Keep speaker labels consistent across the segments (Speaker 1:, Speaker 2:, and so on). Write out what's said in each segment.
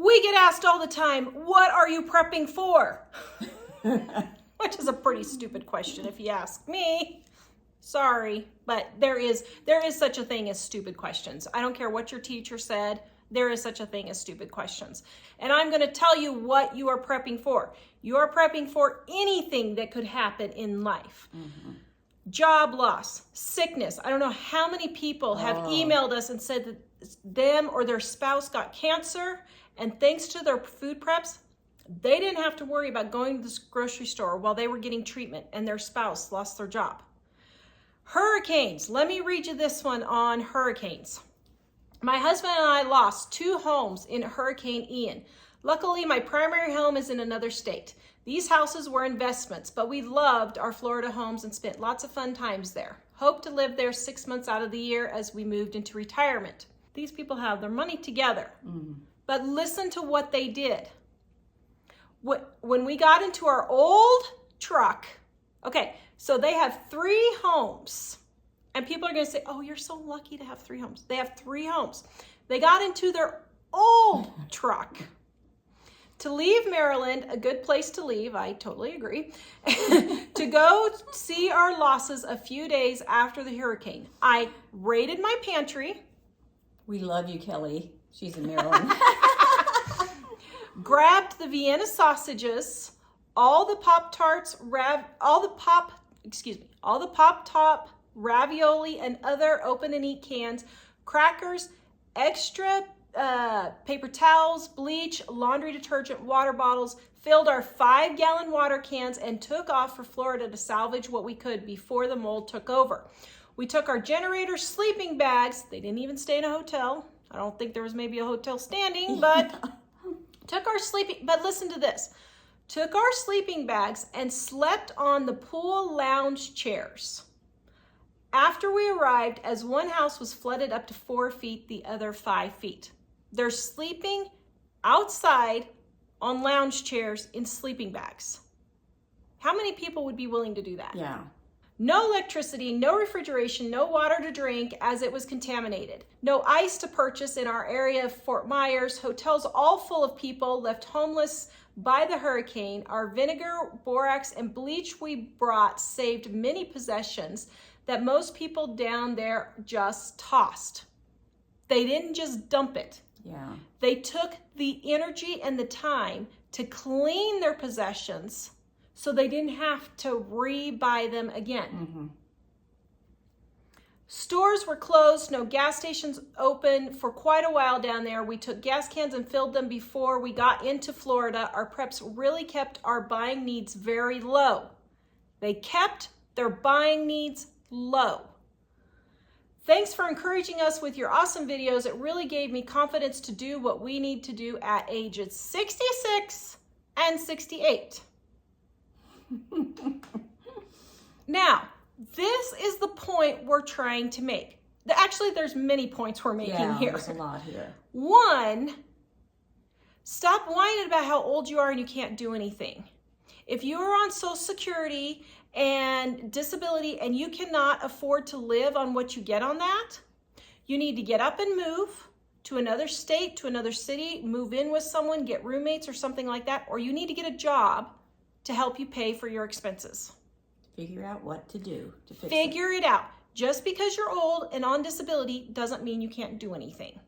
Speaker 1: We get asked all the time, what are you prepping for? Which is a pretty stupid question if you ask me. Sorry, but there is such a thing as stupid questions. I don't care what your teacher said, there is such a thing as stupid questions. And I'm going to tell you what you are prepping for. You are prepping for anything that could happen in life. Mm-hmm. Job loss, sickness. I don't know how many people have emailed us and said that them or their spouse got cancer, and thanks to their food preps, they didn't have to worry about going to the grocery store while they were getting treatment and their spouse lost their job. Hurricanes. Let me read you this one on hurricanes. My husband and I lost 2 homes in Hurricane Ian. Luckily, my primary home is in another state. These houses were investments, but we loved our Florida homes and spent lots of fun times there. Hope to live there 6 months out of the year as we moved into retirement. These people have their money together. Mm. But listen to what they did. When we got into our old truck, okay, so they have 3 homes. And people are going to say, oh, you're so lucky to have 3 homes. They have 3 homes. They got into their old truck. To leave Maryland, a good place to leave, I totally agree, to go see our losses a few days after the hurricane. I raided my pantry.
Speaker 2: We love you, Kelly. She's in Maryland.
Speaker 1: Grabbed the Vienna sausages, all the Pop-Tarts, all the Pop-Top ravioli and other open and eat cans, crackers, extra paper towels, bleach, laundry detergent, water bottles, filled our 5-gallon water cans, and took off for Florida to salvage what we could before the mold took over. We took our generator, sleeping bags. They didn't even stay in a hotel. I don't think there was maybe a hotel standing, but but listen to this. Took our sleeping bags and slept on the pool lounge chairs. After we arrived, as one house was flooded up to 4 feet, the other 5 feet. They're sleeping outside on lounge chairs in sleeping bags. How many people would be willing to do that?
Speaker 2: Yeah.
Speaker 1: No electricity, no refrigeration, no water to drink as it was contaminated. No ice to purchase in our area of Fort Myers. Hotels all full of people left homeless by the hurricane. Our vinegar, borax, and bleach we brought saved many possessions that most people down there just tossed. They didn't just dump it.
Speaker 2: Yeah.
Speaker 1: They took the energy and the time to clean their possessions so they didn't have to re-buy them again. Mm-hmm. Stores were closed, no gas stations open for quite a while down there. We took gas cans and filled them before we got into Florida. Our preps really kept our buying needs very low. They kept their buying needs low. Thanks for encouraging us with your awesome videos. It really gave me confidence to do what we need to do at ages 66 and 68. Now, this is the point we're trying to make. Actually, there's many points we're making here.
Speaker 2: There's a lot here.
Speaker 1: 1, stop whining about how old you are and you can't do anything. If you are on Social Security and disability and you cannot afford to live on what you get on that, you need to get up and move to another state, to another city, move in with someone, get roommates or something like that, or you need to get a job to help you pay for your expenses.
Speaker 2: Figure out what to do to fix it.
Speaker 1: Figure it out. Just because you're old and on disability doesn't mean you can't do anything.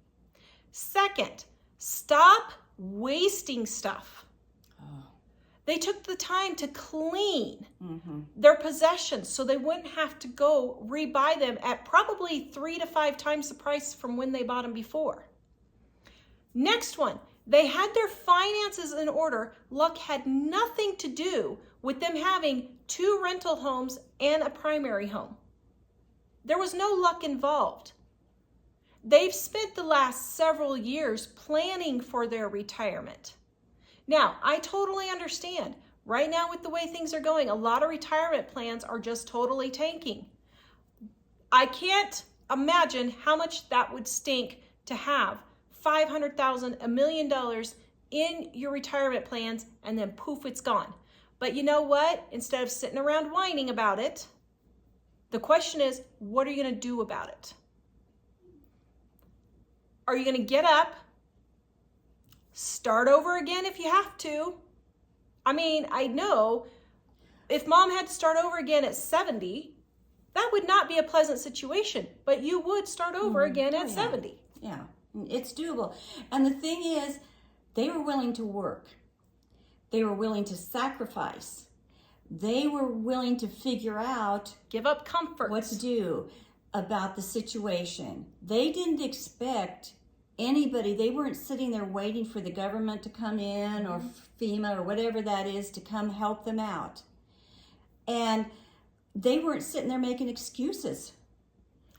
Speaker 1: 2nd, stop wasting stuff. They took the time to clean their possessions so they wouldn't have to go rebuy them at probably 3 to 5 times the price from when they bought them before. Next one, they had their finances in order. Luck had nothing to do with them having 2 rental homes and a primary home. There was no luck involved. They've spent the last several years planning for their retirement. Now, I totally understand. Right now, with the way things are going, a lot of retirement plans are just totally tanking. I can't imagine how much that would stink to have $500,000, $1 million in your retirement plans, and then poof, it's gone. But you know what? Instead of sitting around whining about it, the question is, what are you going to do about it? Are you going to get up Start over again if you have to. I mean, I know if mom had to start over again at 70, that would not be a pleasant situation, but you would start over again at 70.
Speaker 2: Yeah, it's doable. And the thing is, they were willing to work. They were willing to sacrifice. They were willing to figure out,
Speaker 1: give up comfort,
Speaker 2: what to do about the situation. They didn't expect anybody. They weren't sitting there waiting for the government to come in or FEMA or whatever that is to come help them out. And they weren't sitting there making excuses.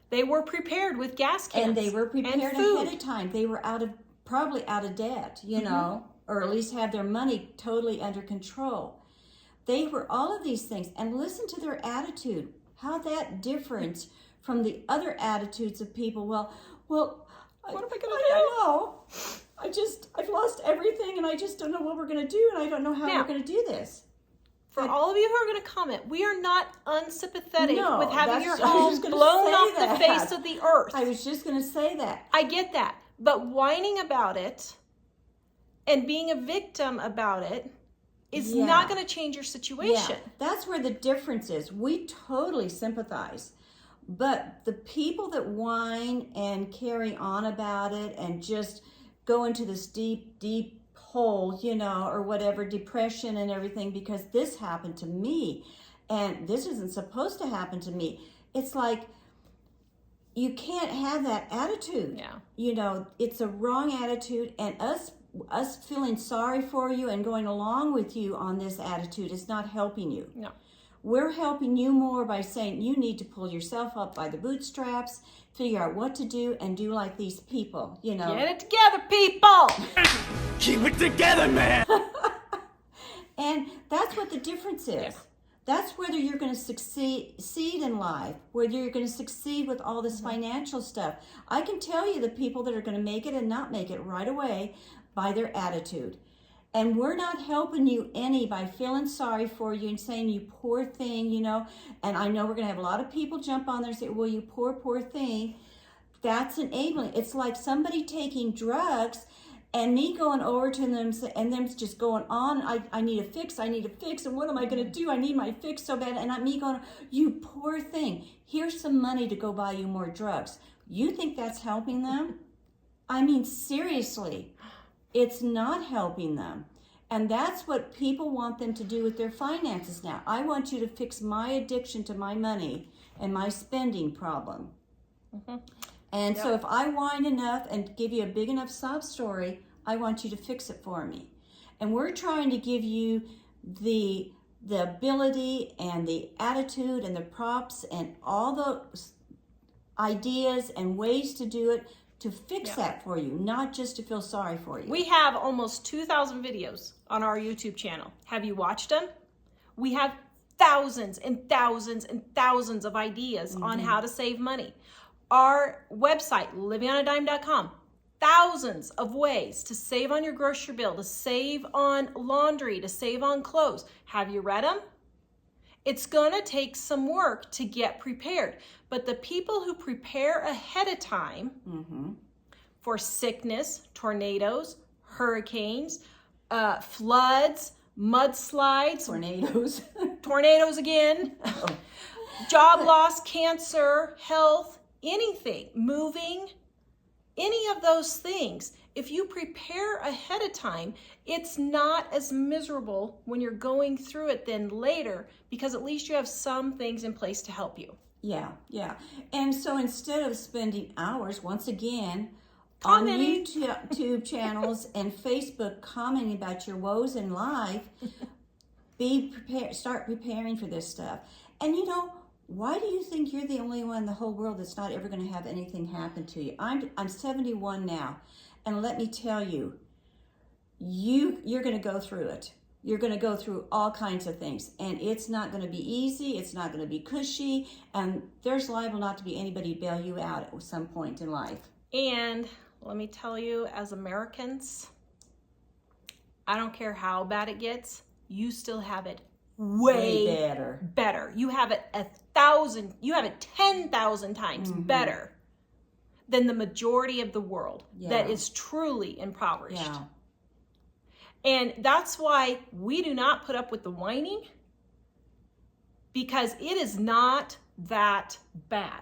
Speaker 1: They were prepared with gas cans.
Speaker 2: And they were prepared
Speaker 1: food.
Speaker 2: ahead of time. They were probably out of debt, you know, or at least had their money totally under control. They were all of these things. And listen to their attitude. How that different from the other attitudes of people. Well, what am I going to do? I don't know. I've lost everything and I just don't know what we're going to do and I don't know how we're going to do this.
Speaker 1: For all of you who are going to comment, we are not unsympathetic with having your
Speaker 2: I
Speaker 1: home
Speaker 2: was gonna
Speaker 1: blown
Speaker 2: say
Speaker 1: off
Speaker 2: that.
Speaker 1: the face of the earth.
Speaker 2: I was just going to say that.
Speaker 1: I get that. But whining about it and being a victim about it is not going to change your situation.
Speaker 2: Yeah. That's where the difference is. We totally sympathize. But the people that whine and carry on about it and just go into this deep, deep hole, you know, or whatever, depression and everything, because this happened to me and this isn't supposed to happen to me. It's like, you can't have that attitude.
Speaker 1: Yeah.
Speaker 2: You know, it's a wrong attitude, and us feeling sorry for you and going along with you on this attitude is not helping you.
Speaker 1: No.
Speaker 2: We're helping you more by saying you need to pull yourself up by the bootstraps, figure out what to do, and do like these people, you know.
Speaker 1: Get it together, people!
Speaker 3: Keep it together, man!
Speaker 2: And that's what the difference is.
Speaker 1: Yeah.
Speaker 2: That's whether you're going to succeed in life, whether you're going to succeed with all this financial stuff. I can tell you the people that are going to make it and not make it right away by their attitude. And we're not helping you any by feeling sorry for you and saying, you poor thing, you know. And I know we're going to have a lot of people jump on there and say, well, you poor, poor thing. That's enabling. It's like somebody taking drugs and me going over to them and them just going on, I need a fix, and what am I going to do? I need my fix so bad. And me going, you poor thing, here's some money to go buy you more drugs. You think that's helping them? I mean, seriously, it's not helping them. And that's what people want them to do with their finances now. I want you to fix my addiction to my money and my spending problem. And so if I whine enough and give you a big enough sob story, I want you to fix it for me. And we're trying to give you the ability and the attitude and the props and all the ideas and ways to do it to fix that for you, not just to feel sorry for you.
Speaker 1: We have almost 2,000 videos on our YouTube channel. Have you watched them? We have thousands and thousands and thousands of ideas on how to save money. Our website, livingonadime.com, thousands of ways to save on your grocery bill, to save on laundry, to save on clothes. Have you read them? It's going to take some work to get prepared. But the people who prepare ahead of time for sickness, tornadoes, hurricanes, floods, mudslides, tornadoes again, job loss, cancer, health, anything, moving, any of those things, if you prepare ahead of time, it's not as miserable when you're going through it then later, because at least you have some things in place to help you.
Speaker 2: Yeah. And so instead of spending hours, once again,
Speaker 1: Commenting.
Speaker 2: on YouTube channels and Facebook commenting about your woes in life, be prepared. Start preparing for this stuff. And you know, why do you think you're the only one in the whole world that's not ever going to have anything happen to you? I'm 71 now, and let me tell you, you're going to go through it. You're going to go through all kinds of things, and it's not going to be easy. It's not going to be cushy, and there's liable not to be anybody to bail you out at some point in life.
Speaker 1: And let me tell you, as Americans, I don't care how bad it gets, you still have it way better. You have it 10,000 times better than the majority of the world that is truly impoverished. And that's why we do not put up with the whining, because it is not that bad.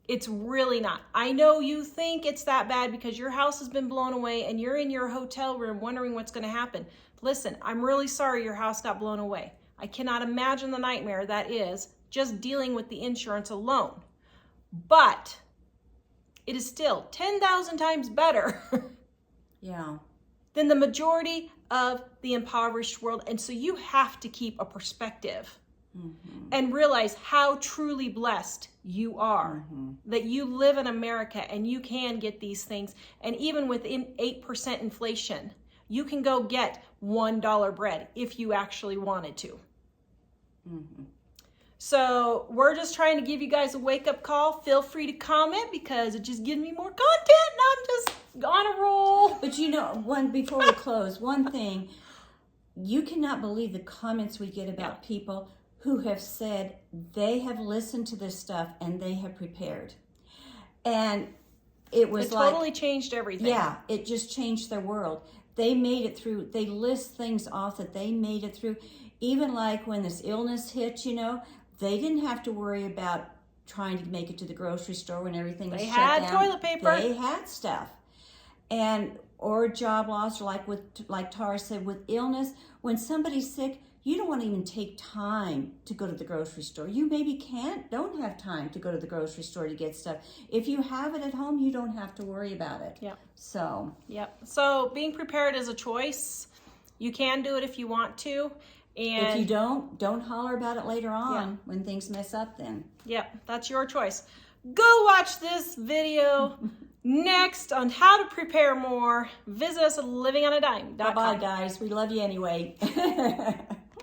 Speaker 1: It's really not. I know you think it's that bad because your house has been blown away and you're in your hotel room wondering what's going to happen. Listen, I'm really sorry your house got blown away. I cannot imagine the nightmare that is just dealing with the insurance alone. But it is still 10,000 times better than the majority of the impoverished world. And so you have to keep a perspective and realize how truly blessed you are, that you live in America and you can get these things. And even within 8% inflation, you can go get $1 bread if you actually wanted to. So we're just trying to give you guys a wake-up call. Feel free to comment because it just gives me more content and I'm just on a roll.
Speaker 2: But you know, before we close, one thing, you cannot believe the comments we get about people who have said they have listened to this stuff and they have prepared. And it was
Speaker 1: totally changed everything.
Speaker 2: Yeah, it just changed their world. They made it through. They list things off that they made it through. Even like when this illness hit, you know, they didn't have to worry about trying to make it to the grocery store when everything was shut down.
Speaker 1: They had toilet paper.
Speaker 2: They had stuff. Or job loss, or like Tara said, with illness, when somebody's sick, you don't want to even take time to go to the grocery store. You maybe don't have time to go to the grocery store to get stuff. If you have it at home, you don't have to worry about it. So
Speaker 1: being prepared is a choice. You can do it if you want to. And
Speaker 2: if you don't holler about it later on when things mess up then.
Speaker 1: That's your choice. Go watch this video next on how to prepare more. Visit us at livingonadime.com.
Speaker 2: Bye-bye, guys. We love you anyway.